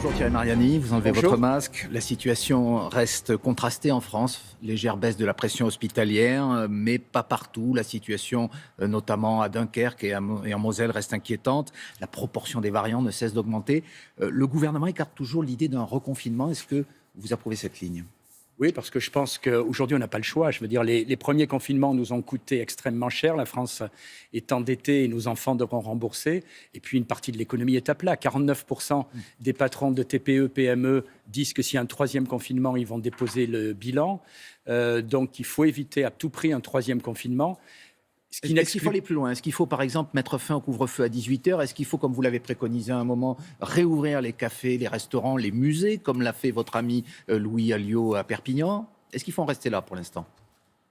Bonjour Thierry Mariani, vous enlevez Bonjour. votre masque. La situation reste contrastée en France. Légère baisse de la pression hospitalière, mais pas partout. La situation, notamment à Dunkerque et en Moselle, reste inquiétante. La proportion des variants ne cesse d'augmenter. Le gouvernement écarte toujours l'idée d'un reconfinement. Est-ce que vous approuvez cette ligne ? Oui, parce que je pense qu'aujourd'hui, on n'a pas le choix. Je veux dire, les premiers confinements nous ont coûté extrêmement cher. La France est endettée et nos enfants devront rembourser. Et puis, une partie de l'économie est à plat. 49% des patrons de TPE, PME disent que s'il y a un troisième confinement, ils vont déposer le bilan. Donc, il faut éviter à tout prix un troisième confinement. Est-ce qu'il faut aller plus loin ? Est-ce qu'il faut, par exemple, mettre fin au couvre-feu à 18h ? Est-ce qu'il faut, comme vous l'avez préconisé à un moment, réouvrir les cafés, les restaurants, les musées, comme l'a fait votre ami Louis Alliot à Perpignan ? Est-ce qu'il faut en rester là pour l'instant ?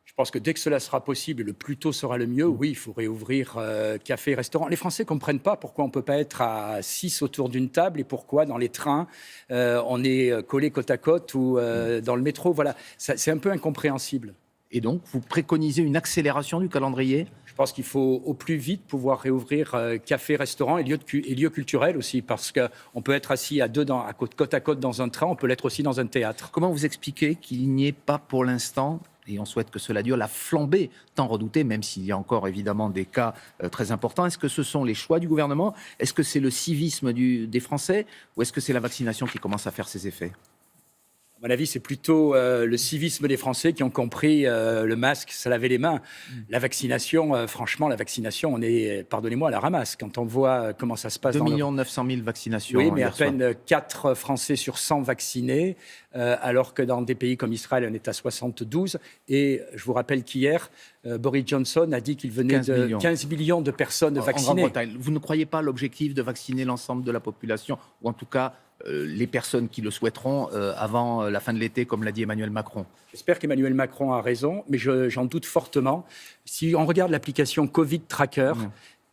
Je pense que dès que cela sera possible, et le plus tôt sera le mieux, oui, il faut réouvrir cafés et restaurants. Les Français ne comprennent pas pourquoi on ne peut pas être à 6 autour d'une table et pourquoi dans les trains, on est collés côte à côte ou dans le métro. Voilà, c'est un peu incompréhensible. Et donc, vous préconisez une accélération du calendrier ? Je pense qu'il faut au plus vite pouvoir réouvrir cafés, restaurants et lieux culturels aussi, parce qu'on peut être assis côte à côte dans un train, on peut l'être aussi dans un théâtre. Comment vous expliquez qu'il n'y ait pas pour l'instant, et on souhaite que cela dure, la flambée tant redoutée, même s'il y a encore évidemment des cas très importants ? Est-ce que ce sont les choix du gouvernement ? Est-ce que c'est le civisme des Français ? Ou est-ce que c'est la vaccination qui commence à faire ses effets ? À mon avis, c'est plutôt le civisme des Français qui ont compris le masque, se laver les mains. La vaccination, franchement, on est, pardonnez-moi, à la ramasse. Quand on voit comment ça se passe 2 900 000 vaccinations. Oui, mais à peine 4 Français sur 100 vaccinés, alors que dans des pays comme Israël, on est à 72. Et je vous rappelle qu'hier, Boris Johnson a dit qu'il venait de 15 millions de personnes vaccinées. En Grande-Bretagne. Vous ne croyez pas à l'objectif de vacciner l'ensemble de la population, ou en tout cas les personnes qui le souhaiteront avant la fin de l'été, comme l'a dit Emmanuel Macron ? J'espère qu'Emmanuel Macron a raison, mais j'en doute fortement. Si on regarde l'application Covid Tracker,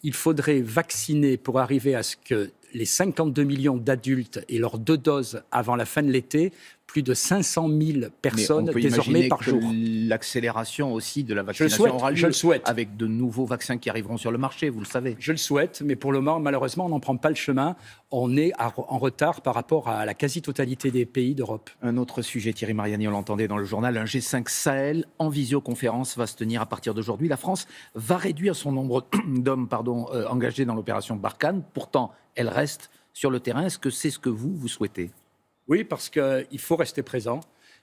il faudrait vacciner pour arriver à ce que les 52 millions d'adultes aient leurs 2 doses avant la fin de l'été, plus de 500 000 personnes désormais par jour. L'accélération aussi de la vaccination aura lieu. Je le souhaite. Avec de nouveaux vaccins qui arriveront sur le marché, vous le savez. Je le souhaite, mais pour le moment, malheureusement, on n'en prend pas le chemin. On est en retard par rapport à la quasi-totalité des pays d'Europe. Un autre sujet, Thierry Mariani, on l'entendait dans le journal, un G5 Sahel en visioconférence va se tenir à partir d'aujourd'hui. La France va réduire son nombre d'hommes engagés dans l'opération Barkhane. Pourtant, elle reste sur le terrain. Est-ce que c'est ce que vous souhaitez ? Oui, parce qu'il faut rester présent.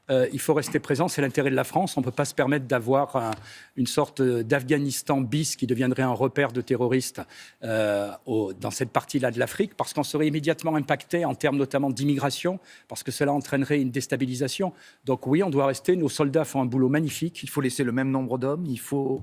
Il faut rester présent, c'est l'intérêt de la France. On ne peut pas se permettre d'avoir une sorte d'Afghanistan bis qui deviendrait un repère de terroristes dans cette partie-là de l'Afrique, parce qu'on serait immédiatement impacté en termes notamment d'immigration, parce que cela entraînerait une déstabilisation. Donc oui, on doit rester. Nos soldats font un boulot magnifique. Il faut laisser le même nombre d'hommes, il faut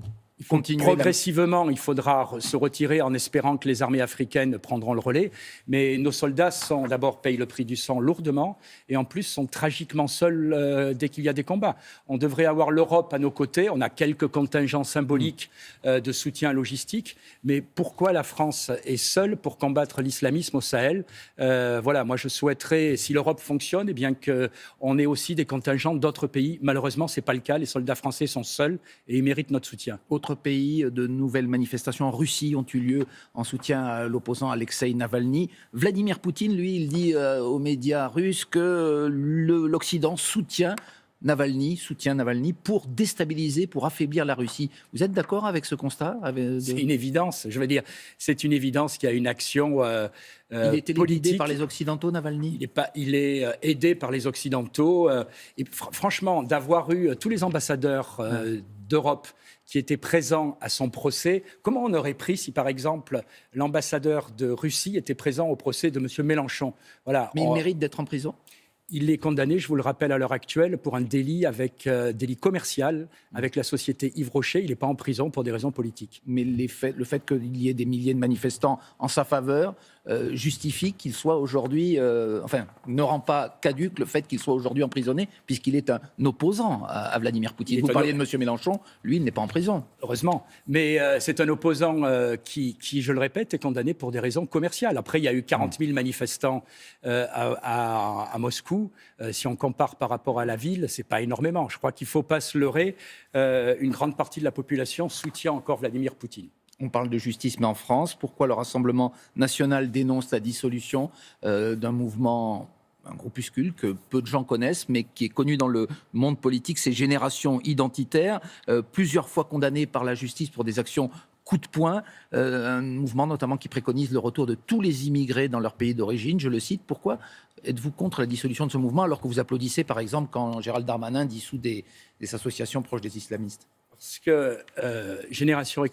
continuer. Progressivement, il faudra se retirer en espérant que les armées africaines prendront le relais. Mais nos soldats d'abord payent le prix du sang lourdement et en plus sont tragiquement seuls dès qu'il y a des combats. On devrait avoir l'Europe à nos côtés. On a quelques contingents symboliques de soutien logistique. Mais pourquoi la France est seule pour combattre l'islamisme au Sahel ? Voilà, moi je souhaiterais, si l'Europe fonctionne, eh bien qu'on ait aussi des contingents d'autres pays. Malheureusement, ce n'est pas le cas. Les soldats français sont seuls et ils méritent notre soutien. Autres pays, de nouvelles manifestations en Russie ont eu lieu en soutien à l'opposant Alexeï Navalny. Vladimir Poutine, lui, il dit aux médias russes que l'Occident soutient Navalny pour déstabiliser, pour affaiblir la Russie. Vous êtes d'accord avec ce constat ? C'est une évidence. Je veux dire, c'est une évidence qu'il y a une action il était politique. Aidé par les Occidentaux, Navalny ? Il est aidé par les Occidentaux. Et franchement, d'avoir eu tous les ambassadeurs d'Europe qui étaient présents à son procès, comment on aurait pris si, par exemple, l'ambassadeur de Russie était présent au procès de M. Mélenchon ? Voilà. Mais il mérite d'être en prison ? Il est condamné, je vous le rappelle à l'heure actuelle, pour un délit commercial avec la société Yves Rocher. Il n'est pas en prison pour des raisons politiques. Mais le fait qu'il y ait des milliers de manifestants en sa faveur justifie qu'il soit aujourd'hui, ne rend pas caduque le fait qu'il soit aujourd'hui emprisonné, puisqu'il est un opposant à Vladimir Poutine. Vous parliez de M. Mélenchon, lui, il n'est pas en prison. Heureusement. Mais c'est un opposant qui, je le répète, est condamné pour des raisons commerciales. Après, il y a eu 40 000 manifestants à Moscou. Si on compare par rapport à la ville, ce n'est pas énormément. Je crois qu'il ne faut pas se leurrer. Une grande partie de la population soutient encore Vladimir Poutine. On parle de justice, mais en France, pourquoi le Rassemblement national dénonce la dissolution d'un mouvement un groupuscule que peu de gens connaissent, mais qui est connu dans le monde politique, c'est Génération Identitaire, plusieurs fois condamné par la justice pour des actions coup de poing, un mouvement notamment qui préconise le retour de tous les immigrés dans leur pays d'origine. Je le cite. Pourquoi êtes-vous contre la dissolution de ce mouvement alors que vous applaudissez, par exemple, quand Gérald Darmanin dissout des associations proches des islamistes? Parce que Génération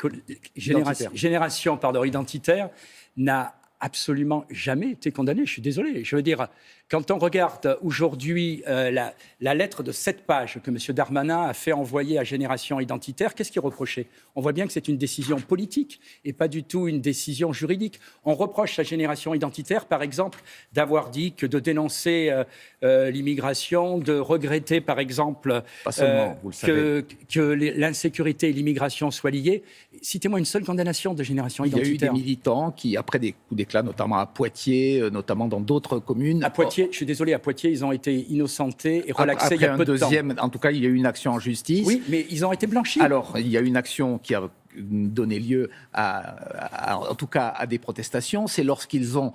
Identitaire n'a absolument jamais été condamnée. Je suis désolé. Je veux dire, quand on regarde aujourd'hui la lettre de 7 pages que M. Darmanin a fait envoyer à Génération Identitaire, qu'est-ce qui est reproché? On voit bien que c'est une décision politique et pas du tout une décision juridique. On reproche à Génération Identitaire, par exemple, d'avoir dit que de dénoncer l'immigration, de regretter, par exemple, pas seulement, vous le savez, que l'insécurité et l'immigration soient liées. Citez-moi une seule condamnation de Génération Identitaire. Il y a eu des militants qui, après des coups d'éclat, notamment à Poitiers, notamment dans d'autres communes... À Poitiers, je suis désolé, à Poitiers, ils ont été innocentés et relaxés il y a peu de temps. En tout cas, il y a eu une action en justice. Oui, mais ils ont été blanchis. Alors, il y a une action qui a donné lieu en tout cas à des protestations. C'est lorsqu'ils ont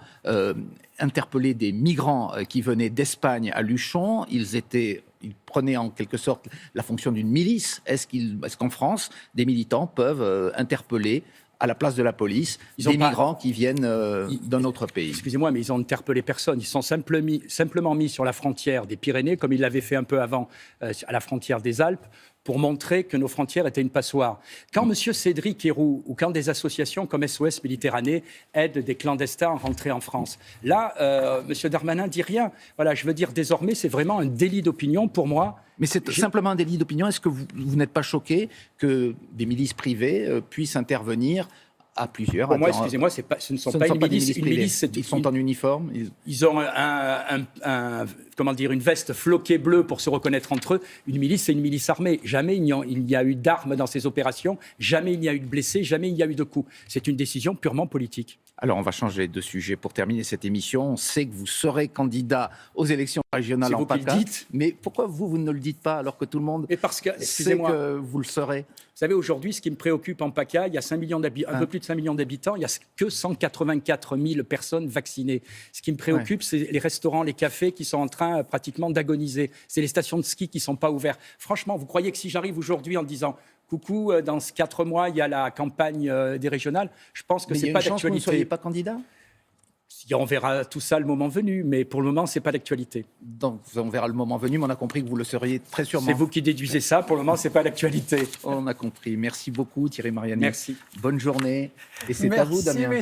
interpellé des migrants qui venaient d'Espagne à Luchon. Ils prenaient en quelque sorte la fonction d'une milice. Est-ce qu'en France, des militants peuvent interpeller à la place de la police des migrants qui viennent d'un autre pays? Excusez-moi, mais ils n'ont interpellé personne. Ils sont simplement mis sur la frontière des Pyrénées, comme ils l'avaient fait un peu avant à la frontière des Alpes, pour montrer que nos frontières étaient une passoire. Quand M. Cédric Héroux ou quand des associations comme SOS Méditerranée aident des clandestins à rentrer en France, là, M. Darmanin dit rien. Voilà, je veux dire, désormais, c'est vraiment un délit d'opinion pour moi. Mais c'est simplement un délit d'opinion. Est-ce que vous n'êtes pas choqué que des milices privées puissent intervenir à plusieurs? Pour moi, excusez-moi, ce ne sont pas une milice. Une milice, ils sont en uniforme. Ils ont une veste floquée bleue pour se reconnaître entre eux. Une milice, c'est une milice armée. Jamais il n'y a eu d'armes dans ces opérations. Jamais il n'y a eu de blessés. Jamais il n'y a eu de coups. C'est une décision purement politique. Alors, on va changer de sujet pour terminer cette émission. On sait que vous serez candidat aux élections régionales en PACA. C'est vous qui le dites. Mais pourquoi vous ne le dites pas alors que tout le monde sait que vous le serez? Vous savez, aujourd'hui, ce qui me préoccupe en PACA, il y a 5 millions un peu plus de 5 millions d'habitants, il n'y a que 184 000 personnes vaccinées. Ce qui me préoccupe, c'est les restaurants, les cafés qui sont en train pratiquement d'agoniser. C'est les stations de ski qui ne sont pas ouvertes. Franchement, vous croyez que si j'arrive aujourd'hui en disant « Coucou, dans 4 mois, il y a la campagne des régionales », je pense que ce n'est pas d'actualité. Vous ne soyez pas candidat? On verra tout ça le moment venu, mais pour le moment, ce n'est pas d'actualité. Donc, on verra le moment venu, mais on a compris que vous le seriez très sûrement. C'est vous qui déduisez ça, pour le moment, ce n'est pas l'actualité. On a compris. Merci beaucoup, Thierry Mariani. Merci. Bonne journée. Et c'est à vous, Damien.